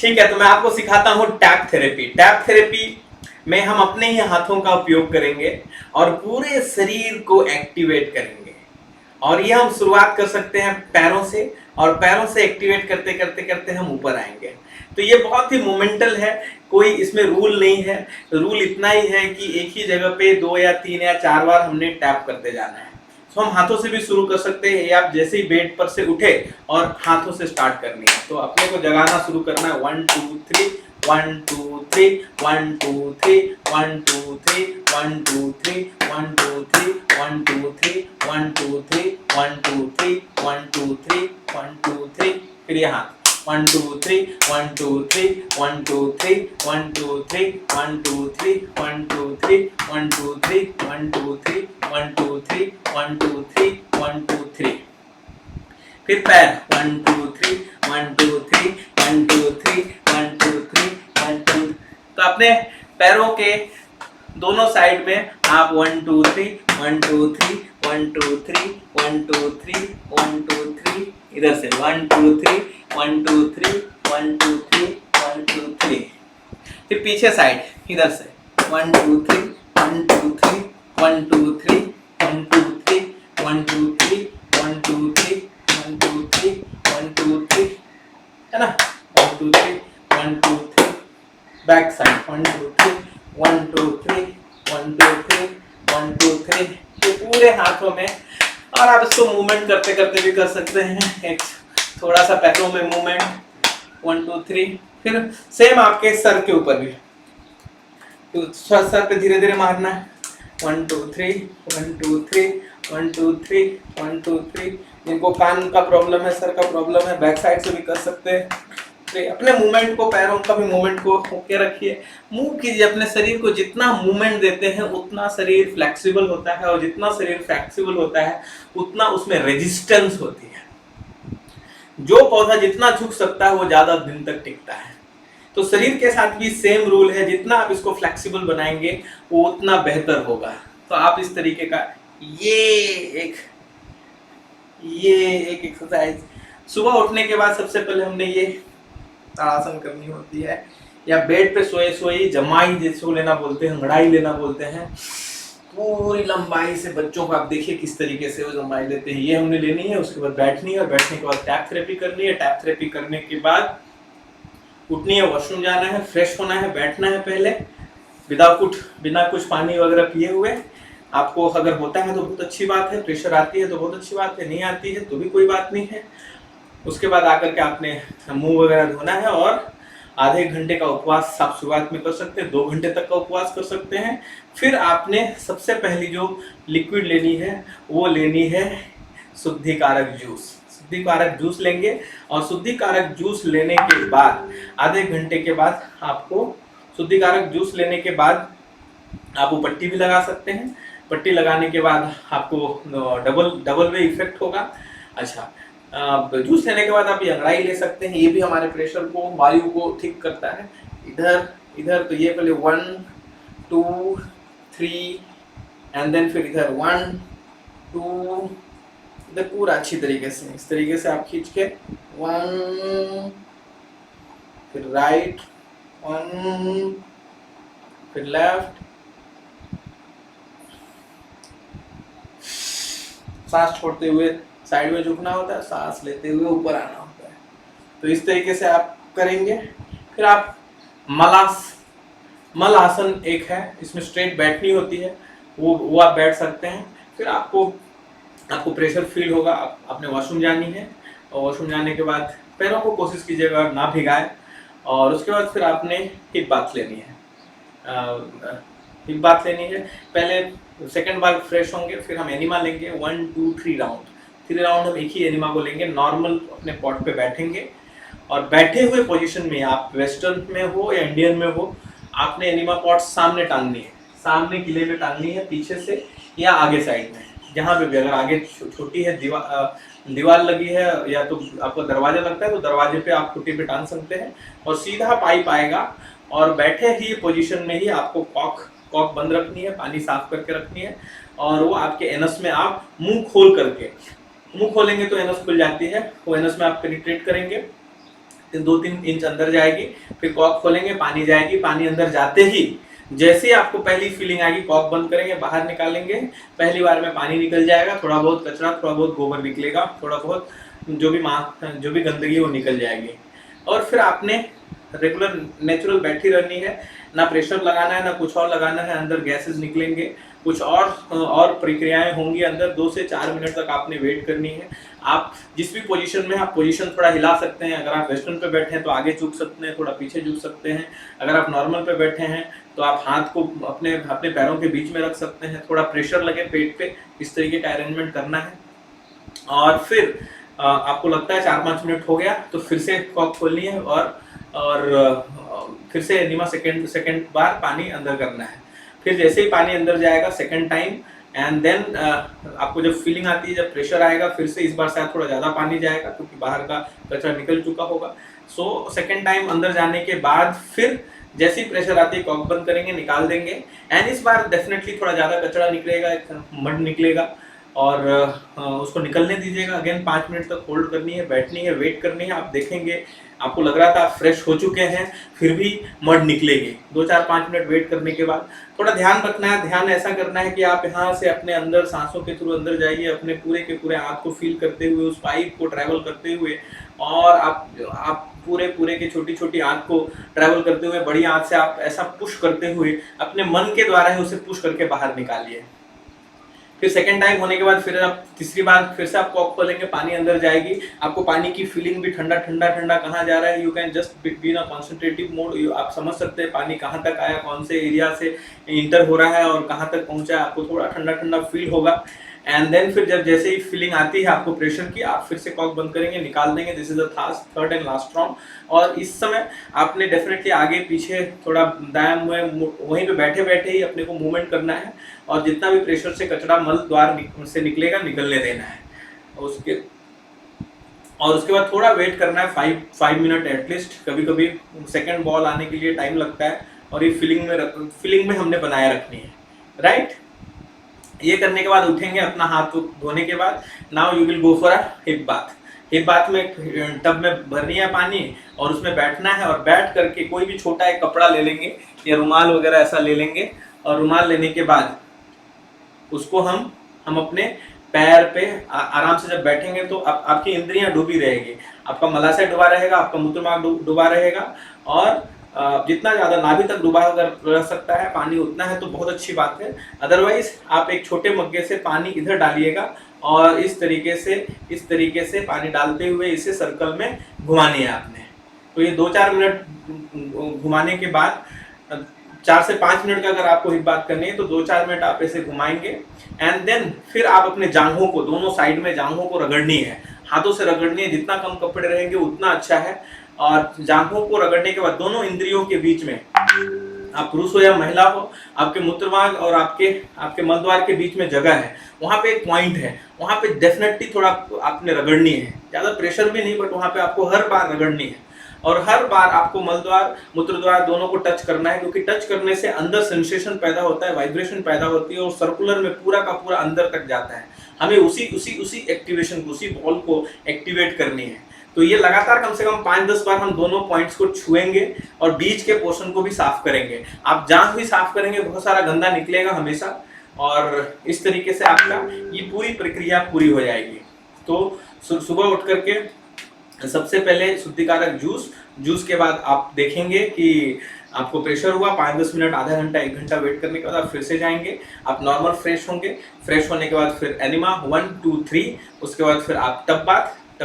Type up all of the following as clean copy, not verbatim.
ठीक है, तो मैं आपको सिखाता हूँ टैप थेरेपी। टैप थेरेपी में हम अपने ही हाथों का उपयोग करेंगे और पूरे शरीर को एक्टिवेट करेंगे। और ये हम शुरुआत कर सकते हैं पैरों से, और पैरों से एक्टिवेट करते करते करते हम ऊपर आएंगे। तो ये बहुत ही मोमेंटल है, कोई इसमें रूल नहीं है। रूल इतना ही है कि एक ही जगह पे 2 या 3 या 4 बार हमने टैप करते जाना है। तो हम हाथों से भी शुरू कर सकते हैं, या आप जैसे ही बेड पर से उठे और हाथों से स्टार्ट करनी है। तो अपने को जगाना शुरू करना है 1 2 3 1 2 3 1 2 3 1 2 3 1 2 3 1 2 3 1 2 3 1 2 3 1 2 3 1 2 3 1 2 3। फिर यहाँ 1 2 3 1 2 3 1 2 3 1 2 3 1 2 3 1 2 3 1 2 3 1 2 3 1 2 3 1 2 3 1 2 3। फिर पैर 1 2 3 1 2 3 1 2 3 1 2 3 1 2। तो अपने पैरों के दोनों साइड में आप 1 2 3 1 2 3 1 2 3 1 2 3 1 2 3, इधर से 1 2 3 1 2 3 1 2 3 1 2 3। फिर पीछे साइड इधर से 1 2 3 1 2 3 1 2 3 1 2 3 1 2 3 1 2 3 1 2 3 1 2 3, है ना? 1 2 3 1 2 3। Back side 1 2 3 1 2 3 1 2 3 1 2 3। ये पूरे हाथों में, और आप इसको मूवमेंट करते करते भी कर सकते हैं। एक थोड़ा सा पैरों में मूवमेंट 1 2 3। फिर सेम आपके सर के ऊपर भी, तो सर पे धीरे धीरे मारना है 1 2 3 1 2 3 1 2 3 1 2 3। जिनको कान का प्रॉब्लम है, सर का प्रॉब्लम है, बैक साइड से भी कर सकते हैं। तो अपने मूवमेंट को, पैरों का भी मूवमेंट को होके रखिए, मूव कीजिए। अपने शरीर को जितना मूवमेंट देते हैं उतना शरीर फ्लेक्सिबल होता है, और जितना शरीर फ्लेक्सिबल होता है उतना उसमें रेजिस्टेंस होती है। जो पौधा जितना झुक सकता है वो ज्यादा दिन तक टिकता है। तो शरीर के साथ भी सेम रूल है, जितना आप इसको फ्लेक्सिबल बनाएंगे वो उतना बेहतर होगा। तो आप इस तरीके का ये एक एक्सरसाइज सुबह उठने के बाद सबसे पहले हमने ये ताड़ासन करनी होती है, या बेड पे सोए सोए जमाई जिसको लेना बोलते हैं, अंगड़ाई लेना बोलते हैं। पूरी लंबाई से बच्चों को आप देखिए किस तरीके से वो जमाई लेते हैं। ये हमने लेनी है, उसके बाद बैठनी है, और बैठने के बाद टैप थेरेपी करनी है। टैप थेरेपी करने के बाद उठनी है, वॉशरूम जाना है, फ्रेश होना है, बैठना है पहले बिना कुछ पानी वगैरह पिए हुए। आपको अगर होता है तो बहुत अच्छी बात है, प्रेशर आती है तो बहुत अच्छी बात है, नहीं आती है तो भी कोई बात नहीं है। उसके बाद आकर के आपने मुंह वगैरह धोना है, और आधे घंटे का उपवास आप शुरुआत में कर सकते हैं, 2 घंटे तक का उपवास कर सकते हैं। फिर आपने सबसे पहली जो लिक्विड लेनी है वो लेनी है शुद्धिकारक जूस। शुद्धिकारक जूस लेंगे, और शुद्धिकारक जूस लेने के बाद आधे घंटे के बाद आपको, शुद्धिकारक जूस लेने के बाद आप वो पट्टी भी लगा सकते हैं। पट्टी लगाने के बाद आपको डबल वे इफेक्ट होगा। अच्छा, जूस लेने के बाद आप ये अंगड़ाई ले सकते हैं, ये भी हमारे प्रेशर को, वायु को ठीक करता है। इधर तो ये पहले 1 2 3, एंड देन फिर इधर 1 2, इधर पूरा अच्छी तरीके से, इस तरीके से आप खींच के 1, फिर राइट 1, फिर लेफ्ट। सांस छोड़ते हुए साइड में झुकना होता है, सांस लेते हुए ऊपर आना होता है। तो इस तरीके से आप करेंगे। फिर आप मल आसन एक है, इसमें स्ट्रेट बैठनी होती है, वो आप बैठ सकते हैं। फिर आपको प्रेशर फील होगा, आपने वॉशरूम जानी है, और वॉशरूम जाने के बाद पैरों को कोशिश कीजिएगा ना भिगाए। और उसके बाद फिर आपने हिप बाथ लेनी है। पहले सेकंड बार फ्रेश होंगे, फिर हम एनिमा लेंगे 1 2 3 राउंड। 3 राउंड हम एक ही एनिमा को लेंगे, नॉर्मल अपने पॉट पे बैठेंगे, और बैठे हुए पोजीशन में, आप वेस्टर्न में हो या इंडियन में हो, आपने एनिमा पॉट सामने टांगनी है, सामने किले में टांगनी है, पीछे से या आगे साइड में, जहाँ पे भी। अगर आगे छोटी है, दीवार लगी है, या तो आपको दरवाजा लगता है तो दरवाजे पे आप खुट्टी पे टांग सकते हैं, और सीधा पाइप आएगा। और बैठे ही पोजीशन में ही आपको कॉक बंद रखनी है, पानी साफ करके रखनी है, और वो आपके एनस में आप मुंह खोलेंगे तो एनस खुल जाती है, वो एनस में आप पेनिट्रेट करेंगे। 2-3 इंच अंदर जाएगी, फिर कॉक खोलेंगे, पानी जाएगी, पानी अंदर जाते ही जैसे ही आपको पहली फीलिंग आएगी कॉक बंद करेंगे, बाहर निकालेंगे, पहली बार में पानी निकल जाएगा, थोड़ा बहुत कचरा, थोड़ा बहुत गोबर निकलेगा, थोड़ा बहुत जो भी गंदगी वो निकल जाएगी। और फिर आपने रेगुलर नेचुरल बैठी रहनी है, ना प्रेशर लगाना है ना कुछ और लगाना है, अंदर गैसेस निकलेंगे, कुछ और प्रक्रियाएं होंगी अंदर, 2 से 4 मिनट तक आपने वेट करनी है। आप जिस भी पोजीशन में, आप पोजीशन थोड़ा हिला सकते हैं, अगर आप वेस्टर्न पे बैठे हैं तो आगे झुक सकते हैं, थोड़ा पीछे झुक सकते हैं, अगर आप नॉर्मल पे बैठे हैं तो आप हाथ को अपने पैरों के बीच में रख सकते हैं, थोड़ा प्रेशर लगे पेट पे, इस तरीके का अरेंजमेंट करना है। और फिर आपको लगता है 4-5 मिनट हो गया तो फिर से कॉक खोलनी है और फिर से एनिमा सेकेंड बार पानी अंदर करना है। फिर जैसे ही पानी अंदर जाएगा सेकेंड टाइम, एंड देन आपको जब फीलिंग आती है, जब प्रेशर आएगा, फिर से इस बार शायद थोड़ा ज़्यादा पानी जाएगा क्योंकि बाहर का कचरा निकल चुका होगा। सो सेकेंड टाइम अंदर जाने के बाद फिर जैसे ही प्रेशर आती है कॉक बंद करेंगे, निकाल देंगे, एंड इस बार डेफिनेटली थोड़ा ज़्यादा कचरा निकलेगा, मड निकलेगा और उसको निकलने दीजिएगा। अगेन 5 मिनट तक होल्ड करनी है, बैठनी है, वेट करनी है। आप देखेंगे आपको लग रहा था आप फ्रेश हो चुके हैं, फिर भी मड निकलेगी। 2-4-5 मिनट वेट करने के बाद थोड़ा ध्यान रखना है, ध्यान ऐसा करना है कि आप यहाँ से अपने अंदर सांसों के थ्रू अंदर जाइए, अपने पूरे के पूरे हाथ को फील करते हुए, उस पाइप को ट्रैवल करते हुए, और आप पूरे के छोटी छोटी आंत को ट्रैवल करते हुए, बड़ी आंत से आप ऐसा पुश करते हुए अपने मन के द्वारा ही उसे पुश करके बाहर निकालिए। फिर सेकेंड टाइम होने के बाद फिर आप तीसरी बार फिर से आप कॉक खोलेंगे, पानी अंदर जाएगी, आपको पानी की फीलिंग भी ठंडा ठंडा ठंडा कहाँ जा रहा है, you can just be in a concentrative mode, आप समझ सकते हैं पानी कहाँ तक आया, कौन से एरिया से इंटर हो रहा है और कहाँ तक पहुँचा, आपको थोड़ा ठंडा ठंडा फील होगा। एंड देन फिर जब जैसे ही फीलिंग आती है आपको प्रेशर की, आप फिर से कॉक बंद करेंगे, निकाल देंगे। This is the third and last round. और इस समय आपने डेफिनेटली आगे पीछे थोड़ा दाएं वहीं पे बैठे बैठे ही अपने को मूवमेंट करना है, और जितना भी प्रेशर से कचरा मल द्वार से निकलेगा निकलने देना है। उसके बाद थोड़ा वेट करना है, 5 मिनट एटलीस्ट। कभी कभी सेकेंड बॉल आने के लिए टाइम लगता है, और ये फीलिंग में हमने बनाए रखनी है, राइट। ये करने के बाद उठेंगे, अपना हाथ धोने के बाद now you will go for a hip bath. Hip bath में टब में भरनी है पानी, और उसमें बैठना है, और बैठ करके कोई भी छोटा एक कपड़ा ले लेंगे या रुमाल वगैरह ऐसा ले लेंगे, और रुमाल लेने के बाद उसको हम अपने पैर पे आराम से जब बैठेंगे तो आपकी इंद्रियां डूबी रहेगी, आपका मलाशय डूबा रहेगा, आपका मूत्रमार्ग डूबा रहेगा, और जितना ज़्यादा नाभि तक डूबा अगर रह सकता है पानी उतना है तो बहुत अच्छी बात है। अदरवाइज आप एक छोटे मग्गे से पानी इधर डालिएगा, और इस तरीके से पानी डालते हुए इसे सर्कल में घुमानी है आपने। तो ये 2-4 मिनट घुमाने के बाद, 4 से 5 मिनट का अगर आपको हिप बात करनी है तो 2-4 मिनट आप ऐसे घुमाएंगे, एंड देन फिर आप अपने जांघों को, दोनों साइड में जांघों को रगड़नी है, हाथों से रगड़नी है, जितना कम कपड़े रहेंगे उतना अच्छा है। और जांघों को रगड़ने के बाद दोनों इंद्रियों के बीच में, आप पुरुष हो या महिला हो, आपके मूत्रमार्ग और आपके मलद्वार के बीच में जगह है, वहाँ पे एक पॉइंट है, वहाँ पे डेफिनेटली थोड़ा आपने रगड़नी है, ज़्यादा प्रेशर भी नहीं, बट वहाँ पे आपको हर बार रगड़नी है, और हर बार आपको मलद्वार मूत्रद्वार दोनों को टच करना है, क्योंकि टच करने से अंदर सेंसेशन पैदा होता है, वाइब्रेशन पैदा होती है, और सर्कुलर में पूरा का पूरा अंदर तक जाता है। हमें उसी एक्टिवेशन को, उसी बॉल को एक्टिवेट करनी है। तो ये लगातार कम से कम 5-10 बार हम दोनों पॉइंट्स को छुएंगे, और बीच के पोर्शन को भी साफ करेंगे। आप जांघ भी साफ करेंगे, बहुत सारा गंदा निकलेगा हमेशा, और इस तरीके से आपका ये पूरी प्रक्रिया पूरी हो जाएगी। तो सुबह उठ करके सबसे पहले शुद्धिकारक जूस के बाद आप देखेंगे कि आपको प्रेशर हुआ, 5-10 मिनट, आधा घंटा 1 घंटा वेट करने के बाद आप फिर से जाएंगे, आप नॉर्मल फ्रेश होंगे। फ्रेश होने के बाद फिर एनिमा 1, 2, 3, उसके बाद फिर आप टब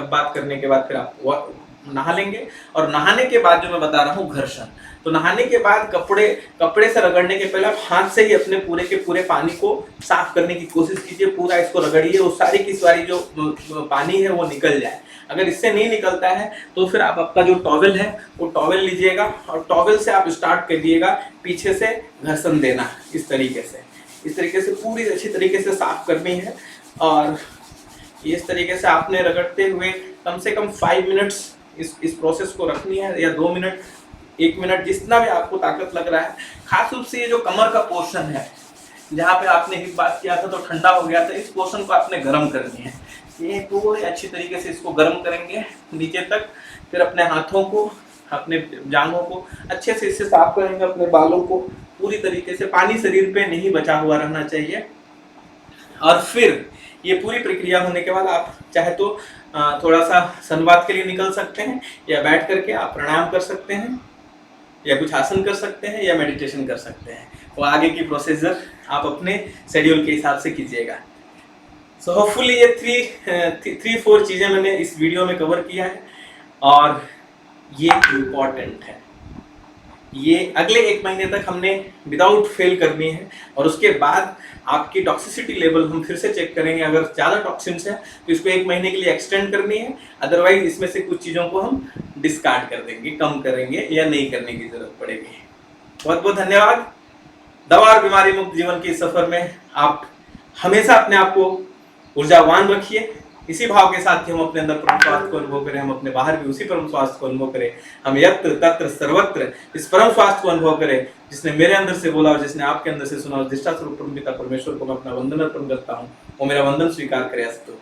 बात करने के बाद फिर आप नहा लेंगे। और नहाने के बाद जो मैं बता रहा हूँ घर्षण, तो नहाने के बाद कपड़े से रगड़ने के पहले आप हाथ से ही अपने पूरे के पूरे पानी को साफ करने की कोशिश कीजिए, पूरा इसको रगड़िए, वो सारी की सारी जो पानी है वो निकल जाए। अगर इससे नहीं निकलता है तो फिर आप आपका जो टॉवेल है वो टॉवेल लीजिएगा, और टॉवेल से आप स्टार्ट कर दिएगा पीछे से घर्षण देना, इस तरीके से पूरी अच्छी तरीके से साफ करनी है। और इस तरीके से आपने रगड़ते हुए कम से कम 5 मिनट्स इस प्रोसेस को रखनी है, या 2 मिनट, 1 मिनट, जितना भी आपको ताकत लग रहा है। खास रूप से ये जो कमर का पोर्शन है, जहाँ पे आपने हिप बात किया था तो ठंडा हो गया था, इस पोर्शन को आपने गर्म करनी है। ये पूरे अच्छी तरीके से इसको गर्म करेंगे नीचे तक, फिर अपने हाथों को, अपने जांघों को अच्छे से इससे साफ करेंगे, अपने बालों को पूरी तरीके से। पानी शरीर पे नहीं बचा हुआ रहना चाहिए। और फिर ये पूरी प्रक्रिया होने के बाद आप चाहे तो थोड़ा सा सनबाथ के लिए निकल सकते हैं, या बैठ करके आप प्राणायाम कर सकते हैं, या कुछ आसन कर सकते हैं, या मेडिटेशन कर सकते हैं। वो आगे की प्रोसीजर आप अपने शेड्यूल के हिसाब से कीजिएगा। सो होपफुली ये थ्री फोर चीजें मैंने इस वीडियो में कवर किया है, और ये इम्पॉर्टेंट है। ये अगले 1 महीने तक हमने विदाउट फेल करनी है, और उसके बाद आपकी टॉक्सिसिटी लेवल हम फिर से चेक करेंगे। अगर ज़्यादा टॉक्सिन्स है तो इसको 1 महीने के लिए एक्सटेंड करनी है, अदरवाइज इसमें से कुछ चीज़ों को हम डिस्कार्ड कर देंगे, कम करेंगे, या नहीं करने की जरूरत पड़ेगी। बहुत बहुत धन्यवाद। दवा और बीमारी मुक्त जीवन के सफर में आप हमेशा अपने आप को ऊर्जावान रखिए। इसी भाव के साथ ही हम अपने अंदर परम स्वास्थ्य को अनुभव करें, हम अपने बाहर भी उसी परम स्वास्थ्य को अनुभव करें। हम यत्र तत्र सर्वत्र इस परम स्वास्थ्य को अनुभव करें, जिसने मेरे अंदर से बोला और जिसने आपके अंदर से सुना। उस दृष्टा स्वरूप परम पिता परमेश्वर को मैं अपना वंदन अर्पण करता हूँ, वो मेरा वंदन स्वीकार करे। अस्तु।